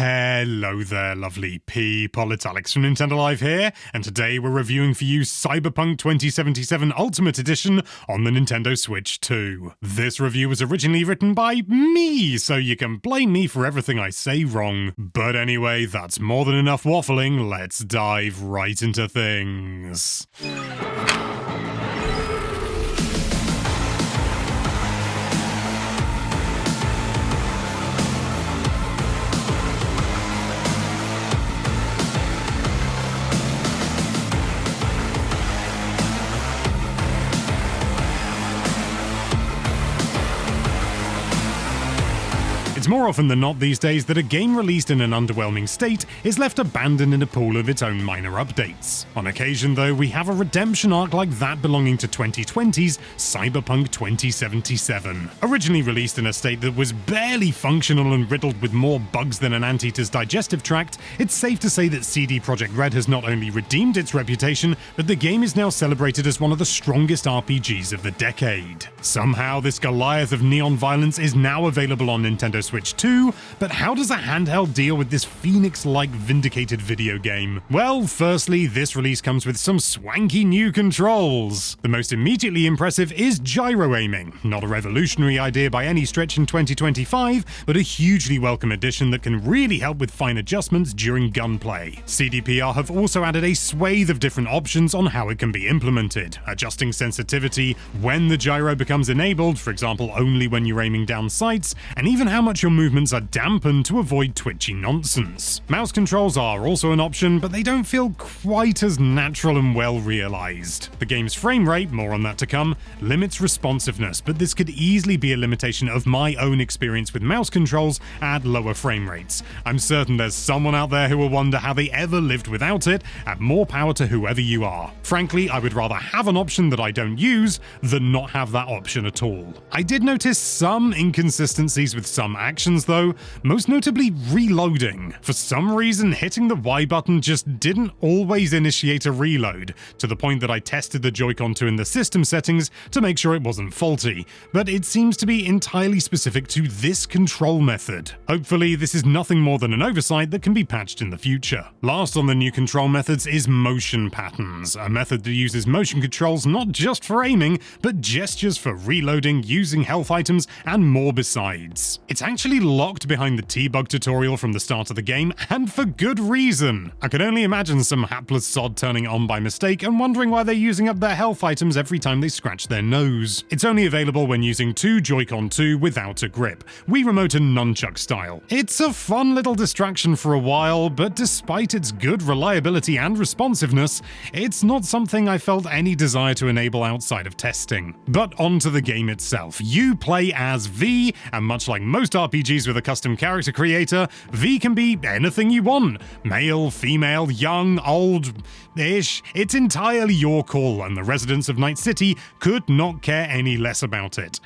Hello there, lovely people. It's Alex from Nintendo Live here, and today we're reviewing for you Cyberpunk 2077 Ultimate Edition on the Nintendo Switch 2. This review was originally written by me, so you can blame me for everything I say wrong. But anyway, that's more than enough waffling. Let's dive right into things. It's more often than not these days that a game released in an underwhelming state is left abandoned in a pool of its own minor updates. On occasion, though, we have a redemption arc like that belonging to 2020's Cyberpunk 2077. Originally released in a state that was barely functional and riddled with more bugs than an anteater's digestive tract, it's safe to say that CD Projekt Red has not only redeemed its reputation, but the game is now celebrated as one of the strongest RPGs of the decade. Somehow, this Goliath of neon violence is now available on Nintendo Switch 2, but how does a handheld deal with this Phoenix-like vindicated video game? Well, firstly, this release comes with some swanky new controls. The most immediately impressive is gyro aiming, not a revolutionary idea by any stretch in 2025, but a hugely welcome addition that can really help with fine adjustments during gunplay. CDPR have also added a swathe of different options on how it can be implemented, adjusting sensitivity when the gyro becomes enabled, for example only when you're aiming down sights, and even how much your movements are dampened to avoid twitchy nonsense. Mouse controls are also an option, but they don't feel quite as natural and well realized. The game's frame rate, more on that to come, limits responsiveness, but this could easily be a limitation of my own experience with mouse controls at lower frame rates. I'm certain there's someone out there who will wonder how they ever lived without it, and more power to whoever you are. Frankly, I would rather have an option that I don't use than not have that option at all. I did notice some inconsistencies with some actions though, most notably reloading. For some reason, hitting the Y button just didn't always initiate a reload, to the point that I tested the Joy-Con 2 in the system settings to make sure it wasn't faulty, but it seems to be entirely specific to this control method. Hopefully, this is nothing more than an oversight that can be patched in the future. Last on the new control methods is motion patterns, a method that uses motion controls not just for aiming, but gestures for reloading, using health items, and more besides. It's actually locked behind the T-Bug tutorial from the start of the game, and for good reason. I can only imagine some hapless sod turning it on by mistake and wondering why they're using up their health items every time they scratch their nose. It's only available when using two Joy-Con 2 without a grip, Wii Remote and nunchuck style. It's a fun little distraction for a while, but despite its good reliability and responsiveness, it's not something I felt any desire to enable outside of testing. But onto the game itself. You play as V, and much like most RPGs with a custom character creator, V can be anything you want. Male, female, young, old-ish. It's entirely your call, and the residents of Night City could not care any less about it.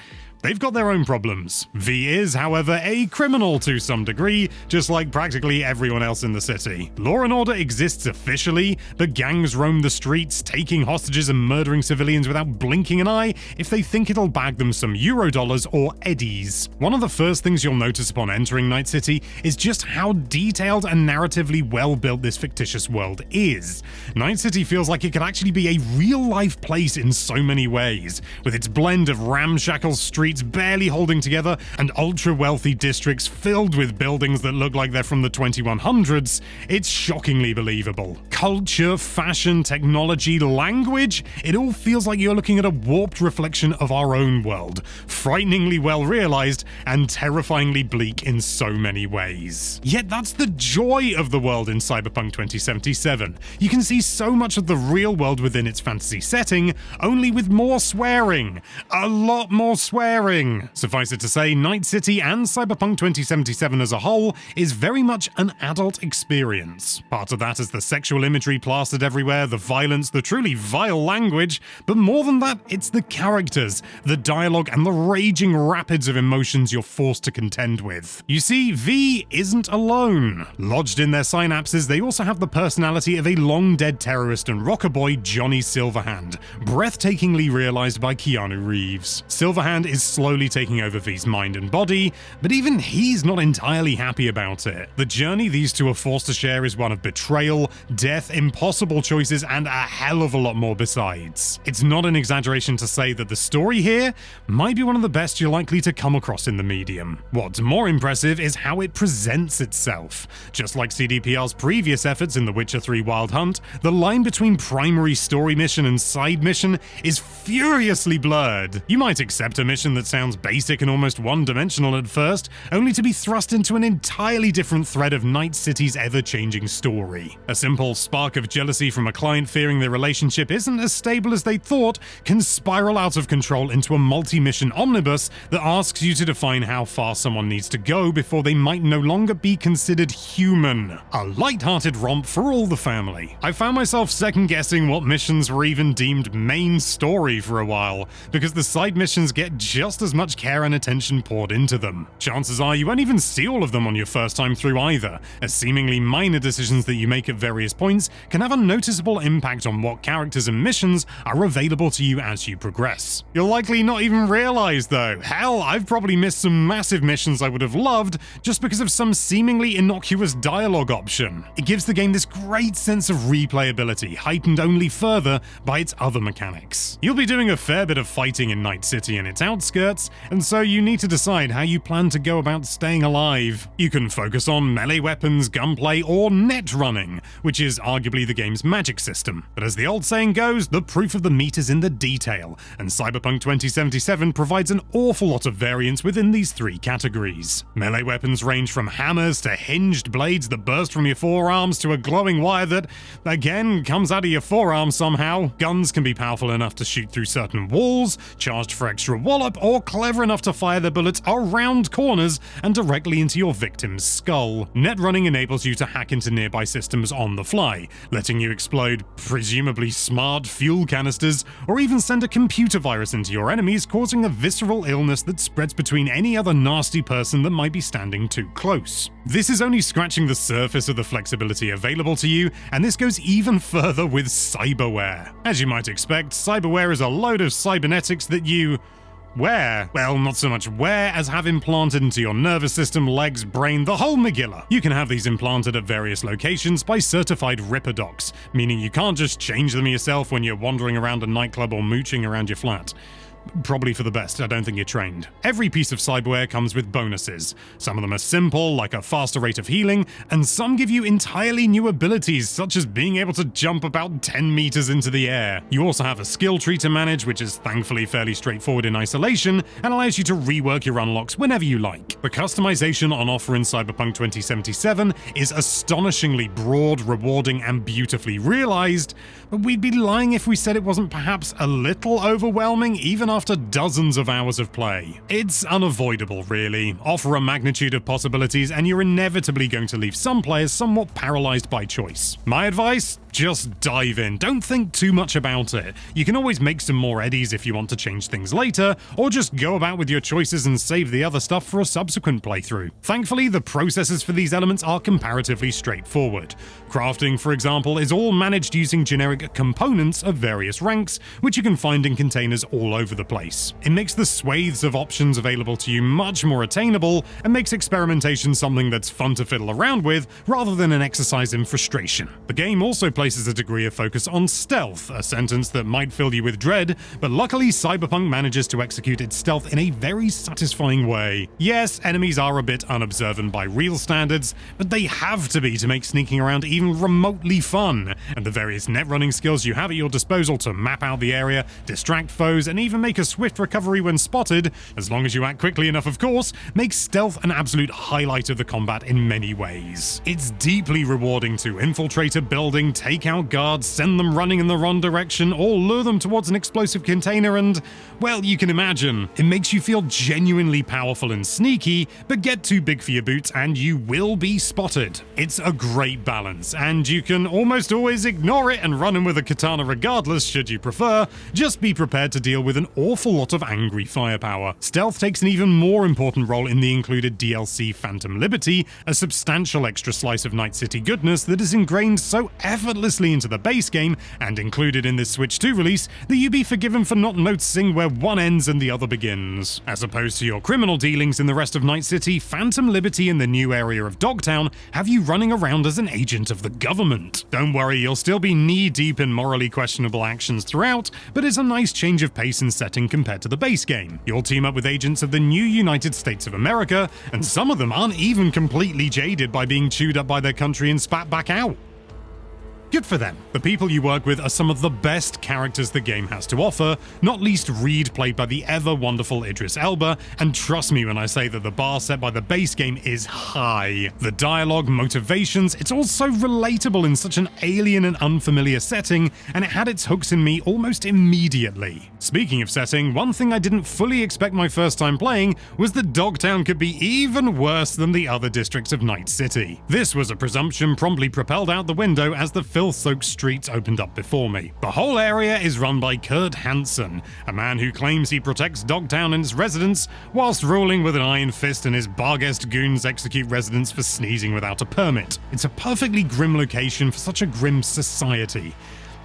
They've got their own problems. V is, however, a criminal to some degree, just like practically everyone else in the city. Law and order exists officially, but gangs roam the streets, taking hostages and murdering civilians without blinking an eye if they think it'll bag them some Eurodollars or eddies. One of the first things you'll notice upon entering Night City is just how detailed and narratively well built this fictitious world is. Night City feels like it could actually be a real-life place in so many ways, with its blend of ramshackle streets barely holding together and ultra-wealthy districts filled with buildings that look like they're from the 2100s, it's shockingly believable. Culture, fashion, technology, language, it all feels like you're looking at a warped reflection of our own world, frighteningly well realized and terrifyingly bleak in so many ways. Yet that's the joy of the world in Cyberpunk 2077. You can see so much of the real world within its fantasy setting, only with more swearing. A lot more swearing. Suffice it to say, Night City and Cyberpunk 2077 as a whole is very much an adult experience. Part of that is the sexual imagery plastered everywhere, the violence, the truly vile language, but more than that, it's the characters, the dialogue, and the raging rapids of emotions you're forced to contend with. You see, V isn't alone. Lodged in their synapses, they also have the personality of a long-dead terrorist and rocker boy, Johnny Silverhand, breathtakingly realized by Keanu Reeves. Silverhand is slowly taking over V's mind and body, but even he's not entirely happy about it. The journey these two are forced to share is one of betrayal, death, impossible choices, and a hell of a lot more besides. It's not an exaggeration to say that the story here might be one of the best you're likely to come across in the medium. What's more impressive is how it presents itself. Just like CDPR's previous efforts in The Witcher 3 Wild Hunt, the line between primary story mission and side mission is furiously blurred. You might accept a mission that sounds basic and almost one-dimensional at first, only to be thrust into an entirely different thread of Night City's ever-changing story. A simple spark of jealousy from a client fearing their relationship isn't as stable as they thought can spiral out of control into a multi-mission omnibus that asks you to define how far someone needs to go before they might no longer be considered human. A light-hearted romp for all the family. I found myself second-guessing what missions were even deemed main story for a while, because the side missions get just as much care and attention poured into them. Chances are you won't even see all of them on your first time through either, as seemingly minor decisions that you make at various points can have a noticeable impact on what characters and missions are available to you as you progress. You'll likely not even realize though. Hell, I've probably missed some massive missions I would have loved just because of some seemingly innocuous dialogue option. It gives the game this great sense of replayability, heightened only further by its other mechanics. You'll be doing a fair bit of fighting in Night City and its outskirts, and so you need to decide how you plan to go about staying alive. You can focus on melee weapons, gunplay, or net running, which is arguably the game's magic system. But as the old saying goes, the proof of the meat is in the detail, and Cyberpunk 2077 provides an awful lot of variance within these three categories. Melee weapons range from hammers to hinged blades that burst from your forearms to a glowing wire that, again, comes out of your forearm somehow. Guns can be powerful enough to shoot through certain walls, charged for extra wallop, or clever enough to fire their bullets around corners and directly into your victim's skull. Net running enables you to hack into nearby systems on the fly, letting you explode presumably smart fuel canisters, or even send a computer virus into your enemies, causing a visceral illness that spreads between any other nasty person that might be standing too close. This is only scratching the surface of the flexibility available to you, and this goes even further with cyberware. As you might expect, cyberware is a load of cybernetics that you wear. Well, not so much wear as have implanted into your nervous system, legs, brain, the whole megillah. You can have these implanted at various locations by certified Ripper docs, meaning you can't just change them yourself when you're wandering around a nightclub or mooching around your flat. Probably for the best, I don't think you're trained. Every piece of cyberware comes with bonuses. Some of them are simple, like a faster rate of healing, and some give you entirely new abilities, such as being able to jump about 10 meters into the air. You also have a skill tree to manage, which is thankfully fairly straightforward in isolation, and allows you to rework your unlocks whenever you like. The customization on offer in Cyberpunk 2077 is astonishingly broad, rewarding, and beautifully realized, but we'd be lying if we said it wasn't perhaps a little overwhelming, even after dozens of hours of play. It's unavoidable, really. Offer a magnitude of possibilities, and you're inevitably going to leave some players somewhat paralyzed by choice. My advice? Just dive in. Don't think too much about it. You can always make some more eddies if you want to change things later, or just go about with your choices and save the other stuff for a subsequent playthrough. Thankfully, the processes for these elements are comparatively straightforward. Crafting, for example, is all managed using generic components of various ranks, which you can find in containers all over the place. It makes the swathes of options available to you much more attainable, and makes experimentation something that's fun to fiddle around with, rather than an exercise in frustration. The game also places a degree of focus on stealth, a sentence that might fill you with dread, but luckily Cyberpunk manages to execute its stealth in a very satisfying way. Yes, enemies are a bit unobservant by real standards, but they have to be to make sneaking around even remotely fun, and the various net running skills you have at your disposal to map out the area, distract foes, and even make a swift recovery when spotted, as long as you act quickly enough of course, makes stealth an absolute highlight of the combat in many ways. It's deeply rewarding to infiltrate a building, take out guards, send them running in the wrong direction, or lure them towards an explosive container, and, well, you can imagine. It makes you feel genuinely powerful and sneaky, but get too big for your boots and you will be spotted. It's a great balance, and you can almost always ignore it and run in with a katana regardless should you prefer. Just be prepared to deal with an awful lot of angry firepower. Stealth takes an even more important role in the included DLC Phantom Liberty, a substantial extra slice of Night City goodness that is ingrained so effortlessly into the base game and included in this Switch 2 release that you'd be forgiven for not noticing where one ends and the other begins. As opposed to your criminal dealings in the rest of Night City, Phantom Liberty in the new area of Dogtown have you running around as an agent of the government. Don't worry, you'll still be knee-deep in morally questionable actions throughout, but it's a nice change of pace and setting compared to the base game. You'll team up with agents of the new United States of America, and some of them aren't even completely jaded by being chewed up by their country and spat back out. Good for them. The people you work with are some of the best characters the game has to offer, not least Reed, played by the ever-wonderful Idris Elba, and trust me when I say that the bar set by the base game is high. The dialogue, motivations, it's all so relatable in such an alien and unfamiliar setting, and it had its hooks in me almost immediately. Speaking of setting, one thing I didn't fully expect my first time playing was that Dogtown could be even worse than the other districts of Night City. This was a presumption promptly propelled out the window as the filth-soaked streets opened up before me. The whole area is run by Kurt Hansen, a man who claims he protects Dogtown and its residents, whilst ruling with an iron fist and his Barghest goons execute residents for sneezing without a permit. It's a perfectly grim location for such a grim society,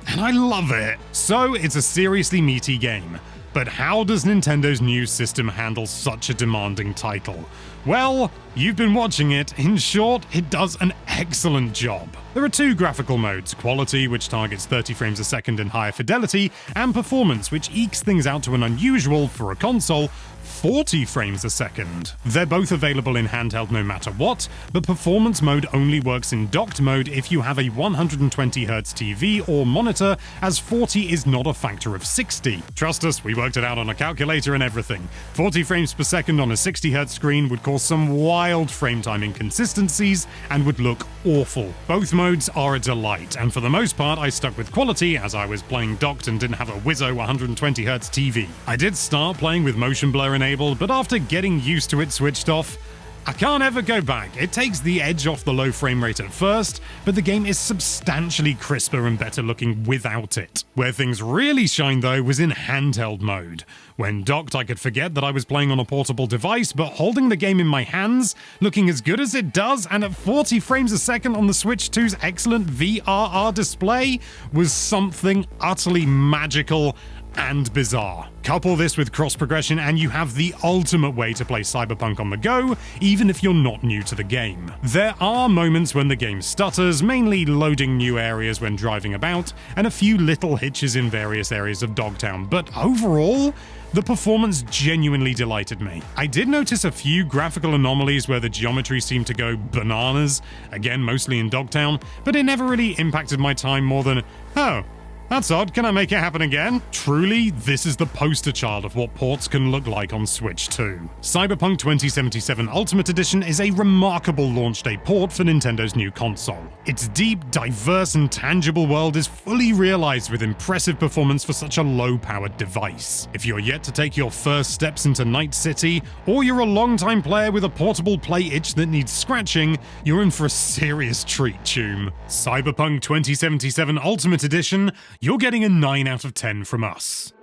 and I love it. So it's a seriously meaty game. But how does Nintendo's new system handle such a demanding title? Well, you've been watching it. In short, it does an excellent job. There are two graphical modes, quality, which targets 30 frames a second and higher fidelity, and performance, which ekes things out to an unusual, for a console, 40 frames a second. They're both available in handheld no matter what, but performance mode only works in docked mode if you have a 120Hz TV or monitor, as 40 is not a factor of 60. Trust us, we worked it out on a calculator and everything. 40 frames per second on a 60Hz screen would cause some wild frame time inconsistencies and would look awful. Both modes are a delight, and for the most part I stuck with quality as I was playing docked and didn't have a Wizzo 120Hz TV. I did start playing with motion blur enabled, but after getting used to it switched off, I can't ever go back. It takes the edge off the low frame rate at first, but the game is substantially crisper and better looking without it. Where things really shine though was in handheld mode. When docked, I could forget that I was playing on a portable device, but holding the game in my hands, looking as good as it does, and at 40 frames a second on the Switch 2's excellent VRR display, was something utterly magical and bizarre. Couple this with cross progression and you have the ultimate way to play Cyberpunk on the go, even if you're not new to the game. There are moments when the game stutters, mainly loading new areas when driving about, and a few little hitches in various areas of Dogtown, but overall, the performance genuinely delighted me. I did notice a few graphical anomalies where the geometry seemed to go bananas, again mostly in Dogtown, but it never really impacted my time more than, oh, that's odd, can I make it happen again? Truly, this is the poster child of what ports can look like on Switch 2. Cyberpunk 2077 Ultimate Edition is a remarkable launch day port for Nintendo's new console. Its deep, diverse, and tangible world is fully realized with impressive performance for such a low-powered device. If you're yet to take your first steps into Night City, or you're a long-time player with a portable play itch that needs scratching, you're in for a serious treat, Choom. Cyberpunk 2077 Ultimate Edition, you're getting a 9 out of 10 from us.